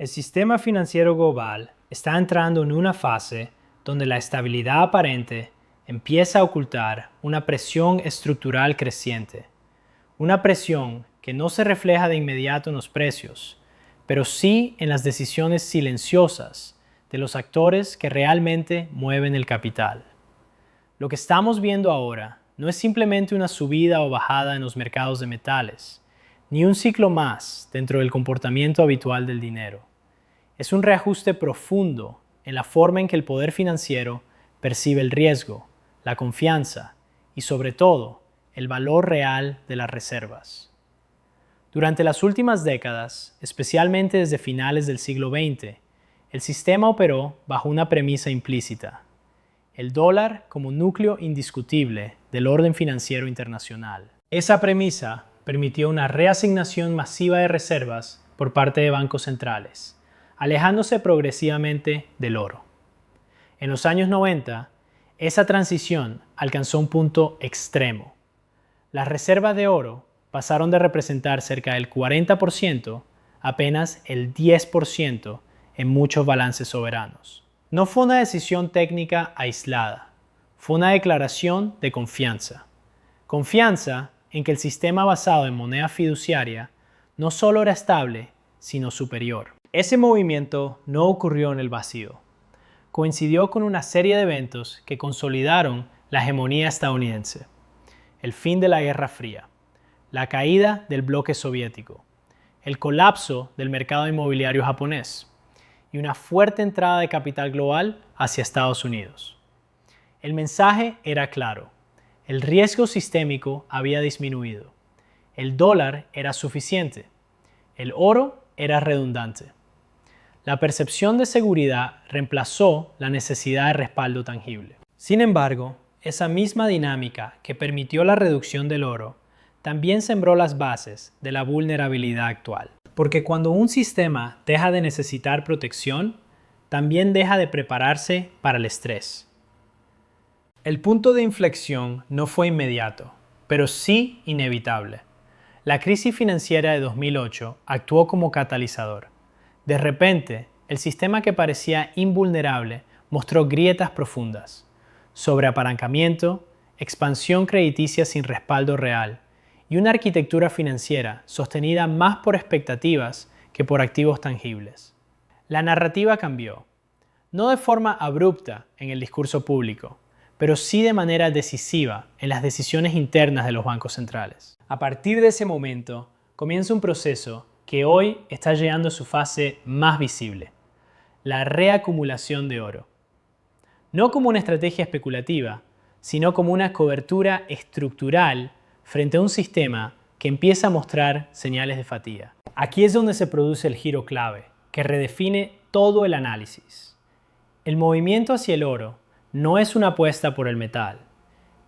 El sistema financiero global está entrando en una fase donde la estabilidad aparente empieza a ocultar una presión estructural creciente. Una presión que no se refleja de inmediato en los precios, pero sí en las decisiones silenciosas de los actores que realmente mueven el capital. Lo que estamos viendo ahora no es simplemente una subida o bajada en los mercados de metales, ni un ciclo más dentro del comportamiento habitual del dinero. Es un reajuste profundo en la forma en que el poder financiero percibe el riesgo, la confianza y, sobre todo, el valor real de las reservas. Durante las últimas décadas, especialmente desde finales del siglo XX, el sistema operó bajo una premisa implícita: el dólar como núcleo indiscutible del orden financiero internacional. Esa premisa permitió una reasignación masiva de reservas por parte de bancos centrales, alejándose progresivamente del oro. En los años 90, esa transición alcanzó un punto extremo. Las reservas de oro pasaron de representar cerca del 40% a apenas el 10% en muchos balances soberanos. No fue una decisión técnica aislada, fue una declaración de confianza. Confianza en que el sistema basado en moneda fiduciaria no solo era estable, sino superior. Ese movimiento no ocurrió en el vacío. Coincidió con una serie de eventos que consolidaron la hegemonía estadounidense: el fin de la Guerra Fría, la caída del bloque soviético, el colapso del mercado inmobiliario japonés y una fuerte entrada de capital global hacia Estados Unidos. El mensaje era claro: el riesgo sistémico había disminuido, el dólar era suficiente, el oro era redundante. La percepción de seguridad reemplazó la necesidad de respaldo tangible. Sin embargo, esa misma dinámica que permitió la reducción del oro también sembró las bases de la vulnerabilidad actual. Porque cuando un sistema deja de necesitar protección, también deja de prepararse para el estrés. El punto de inflexión no fue inmediato, pero sí inevitable. La crisis financiera de 2008 actuó como catalizador. De repente, el sistema que parecía invulnerable mostró grietas profundas: sobreapalancamiento, expansión crediticia sin respaldo real y una arquitectura financiera sostenida más por expectativas que por activos tangibles. La narrativa cambió, no de forma abrupta en el discurso público, pero sí de manera decisiva en las decisiones internas de los bancos centrales. A partir de ese momento, comienza un proceso que hoy está llegando a su fase más visible: la reacumulación de oro. No como una estrategia especulativa, sino como una cobertura estructural frente a un sistema que empieza a mostrar señales de fatiga. Aquí es donde se produce el giro clave, que redefine todo el análisis. El movimiento hacia el oro no es una apuesta por el metal,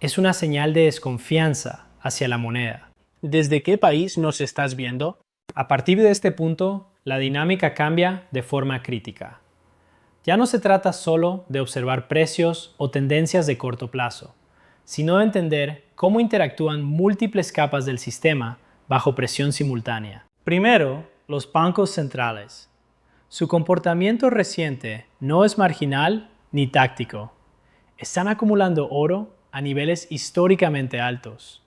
es una señal de desconfianza hacia la moneda. ¿Desde qué país nos estás viendo? A partir de este punto, la dinámica cambia de forma crítica. Ya no se trata solo de observar precios o tendencias de corto plazo, sino de entender cómo interactúan múltiples capas del sistema bajo presión simultánea. Primero, los bancos centrales. Su comportamiento reciente no es marginal ni táctico. Están acumulando oro a niveles históricamente altos.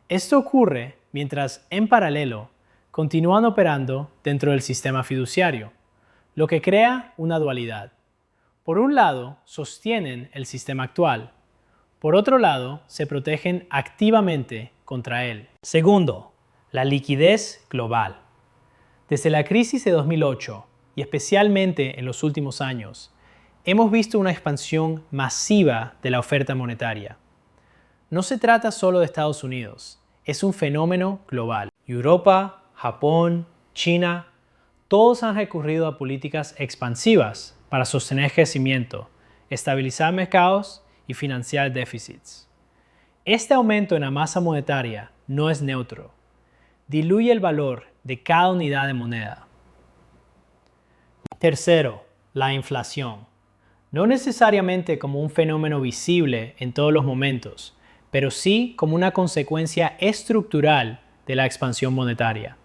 Esto ocurre mientras, en paralelo, continúan operando dentro del sistema fiduciario, lo que crea una dualidad. Por un lado, sostienen el sistema actual. Por otro lado, se protegen activamente contra él. Segundo, la liquidez global. Desde la crisis de 2008, y especialmente en los últimos años, hemos visto una expansión masiva de la oferta monetaria. No se trata solo de Estados Unidos, es un fenómeno global. Europa, Japón, China, todos han recurrido a políticas expansivas para sostener crecimiento, estabilizar mercados y financiar déficits. Este aumento en la masa monetaria no es neutro. Diluye el valor de cada unidad de moneda. Tercero, la inflación. No necesariamente como un fenómeno visible en todos los momentos, pero sí como una consecuencia estructural de la expansión monetaria.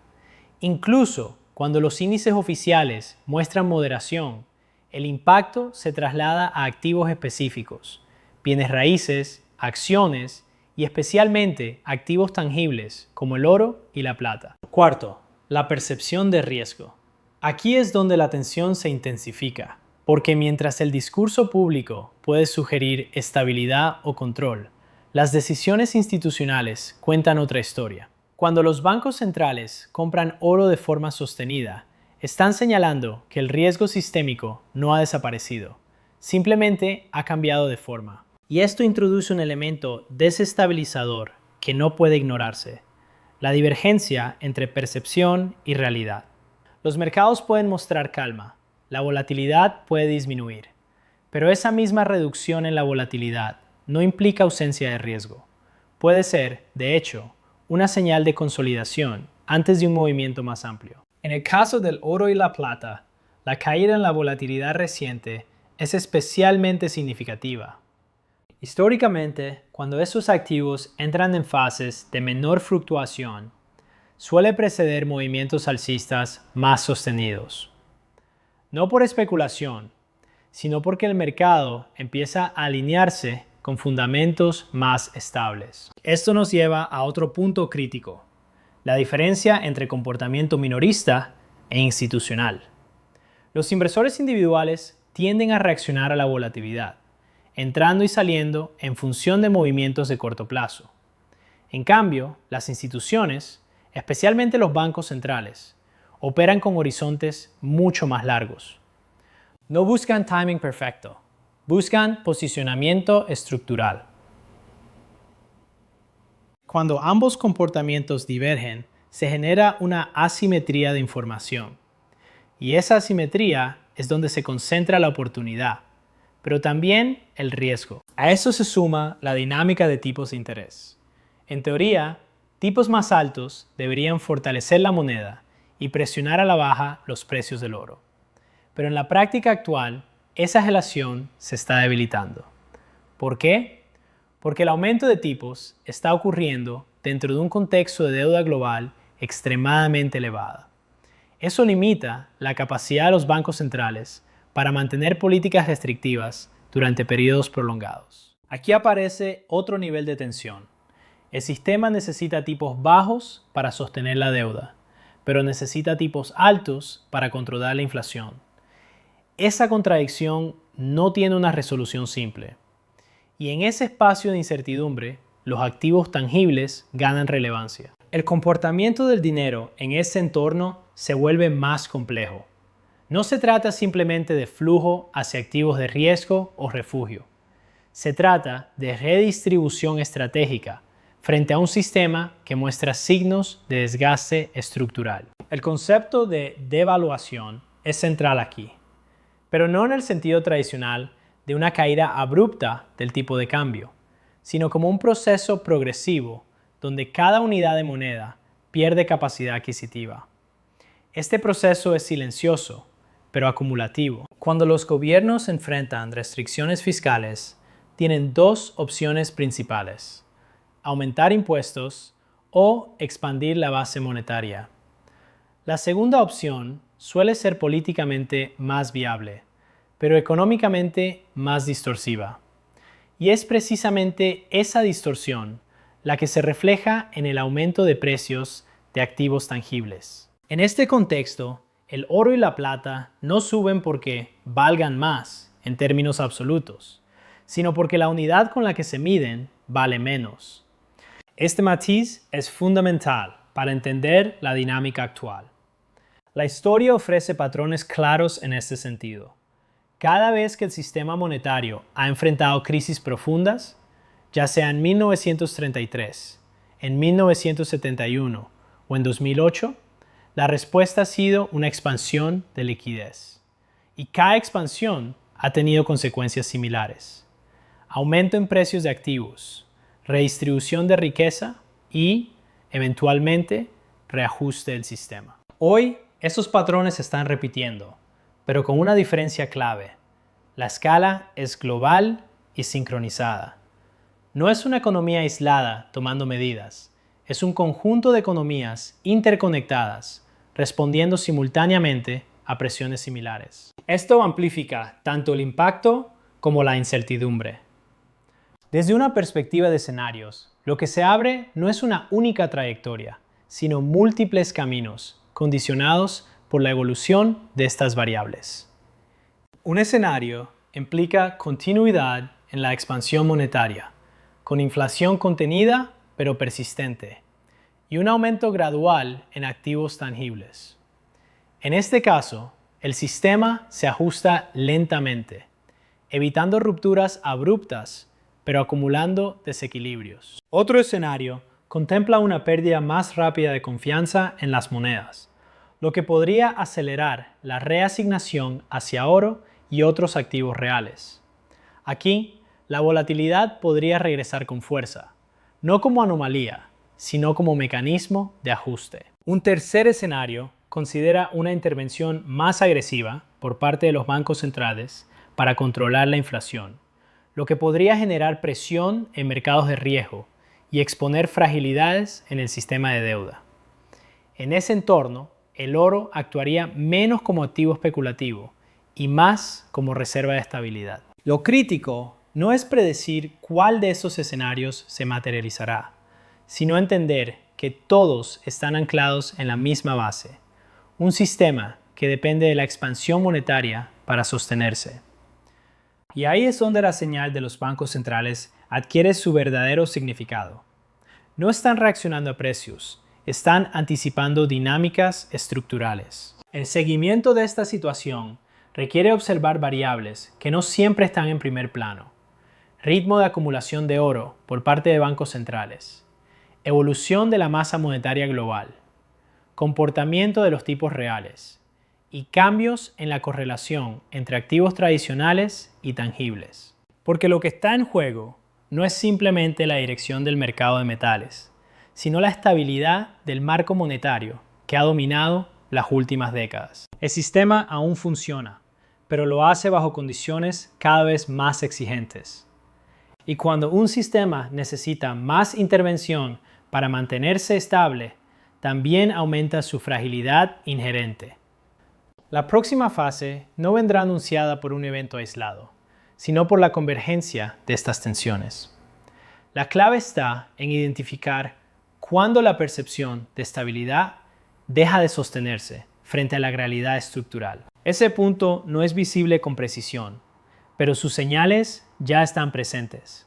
Incluso Cuando los índices oficiales muestran moderación, el impacto se traslada a activos específicos, bienes raíces, acciones y especialmente activos tangibles como el oro y la plata. Cuarto, la percepción de riesgo. Aquí es donde la tensión se intensifica, porque mientras el discurso público puede sugerir estabilidad o control, las decisiones institucionales cuentan otra historia. Cuando los bancos centrales compran oro de forma sostenida, están señalando que el riesgo sistémico no ha desaparecido, simplemente ha cambiado de forma. Y esto introduce un elemento desestabilizador que no puede ignorarse: la divergencia entre percepción y realidad. Los mercados pueden mostrar calma, la volatilidad puede disminuir, pero esa misma reducción en la volatilidad no implica ausencia de riesgo. Puede ser, de hecho, una señal de consolidación antes de un movimiento más amplio. En el caso del oro y la plata, la caída en la volatilidad reciente es especialmente significativa. Históricamente, cuando esos activos entran en fases de menor fluctuación, suele preceder movimientos alcistas más sostenidos. No por especulación, sino porque el mercado empieza a alinearse con fundamentos más estables. Esto nos lleva a otro punto crítico: la diferencia entre comportamiento minorista e institucional. Los inversores individuales tienden a reaccionar a la volatilidad, entrando y saliendo en función de movimientos de corto plazo. En cambio, las instituciones, especialmente los bancos centrales, operan con horizontes mucho más largos. No buscan timing perfecto, buscan posicionamiento estructural. Cuando ambos comportamientos divergen, se genera una asimetría de información. Y esa asimetría es donde se concentra la oportunidad, pero también el riesgo. A eso se suma la dinámica de tipos de interés. En teoría, tipos más altos deberían fortalecer la moneda y presionar a la baja los precios del oro. Pero en la práctica actual, esa relación se está debilitando. ¿Por qué? Porque el aumento de tipos está ocurriendo dentro de un contexto de deuda global extremadamente elevada. Eso limita la capacidad de los bancos centrales para mantener políticas restrictivas durante periodos prolongados. Aquí aparece otro nivel de tensión. El sistema necesita tipos bajos para sostener la deuda, pero necesita tipos altos para controlar la inflación. Esa contradicción no tiene una resolución simple. Y en ese espacio de incertidumbre, los activos tangibles ganan relevancia. El comportamiento del dinero en ese entorno se vuelve más complejo. No se trata simplemente de flujo hacia activos de riesgo o refugio. Se trata de redistribución estratégica frente a un sistema que muestra signos de desgaste estructural. El concepto de devaluación es central aquí, pero no en el sentido tradicional de una caída abrupta del tipo de cambio, sino como un proceso progresivo donde cada unidad de moneda pierde capacidad adquisitiva. Este proceso es silencioso, pero acumulativo. Cuando los gobiernos enfrentan restricciones fiscales, tienen dos opciones principales: aumentar impuestos o expandir la base monetaria. La segunda opción suele ser políticamente más viable, pero económicamente más distorsiva. Y es precisamente esa distorsión la que se refleja en el aumento de precios de activos tangibles. En este contexto, el oro y la plata no suben porque valgan más en términos absolutos, sino porque la unidad con la que se miden vale menos. Este matiz es fundamental para entender la dinámica actual. La historia ofrece patrones claros en este sentido. Cada vez que el sistema monetario ha enfrentado crisis profundas, ya sea en 1933, en 1971 o en 2008, la respuesta ha sido una expansión de liquidez. Y cada expansión ha tenido consecuencias similares: aumento en precios de activos, redistribución de riqueza y, eventualmente, reajuste del sistema. Hoy, esos patrones se están repitiendo, pero con una diferencia clave: la escala es global y sincronizada. No es una economía aislada tomando medidas, es un conjunto de economías interconectadas, respondiendo simultáneamente a presiones similares. Esto amplifica tanto el impacto como la incertidumbre. Desde una perspectiva de escenarios, lo que se abre no es una única trayectoria, sino múltiples caminos, condicionados por la evolución de estas variables. Un escenario implica continuidad en la expansión monetaria, con inflación contenida pero persistente, y un aumento gradual en activos tangibles. En este caso, el sistema se ajusta lentamente, evitando rupturas abruptas, pero acumulando desequilibrios. Otro escenario contempla una pérdida más rápida de confianza en las monedas, lo que podría acelerar la reasignación hacia oro y otros activos reales. Aquí, la volatilidad podría regresar con fuerza, no como anomalía, sino como mecanismo de ajuste. Un tercer escenario considera una intervención más agresiva por parte de los bancos centrales para controlar la inflación, lo que podría generar presión en mercados de riesgo y exponer fragilidades en el sistema de deuda. En ese entorno, el oro actuaría menos como activo especulativo y más como reserva de estabilidad. Lo crítico no es predecir cuál de esos escenarios se materializará, sino entender que todos están anclados en la misma base, un sistema que depende de la expansión monetaria para sostenerse. Y ahí es donde la señal de los bancos centrales adquiere su verdadero significado. No están reaccionando a precios, están anticipando dinámicas estructurales. El seguimiento de esta situación requiere observar variables que no siempre están en primer plano. Ritmo de acumulación de oro por parte de bancos centrales, evolución de la masa monetaria global, comportamiento de los tipos reales y cambios en la correlación entre activos tradicionales y tangibles. Porque lo que está en juego no es simplemente la dirección del mercado de metales, sino la estabilidad del marco monetario que ha dominado las últimas décadas. El sistema aún funciona, pero lo hace bajo condiciones cada vez más exigentes. Y cuando un sistema necesita más intervención para mantenerse estable, también aumenta su fragilidad inherente. La próxima fase no vendrá anunciada por un evento aislado, sino por la convergencia de estas tensiones. La clave está en identificar cuándo la percepción de estabilidad deja de sostenerse frente a la realidad estructural. Ese punto no es visible con precisión, pero sus señales ya están presentes.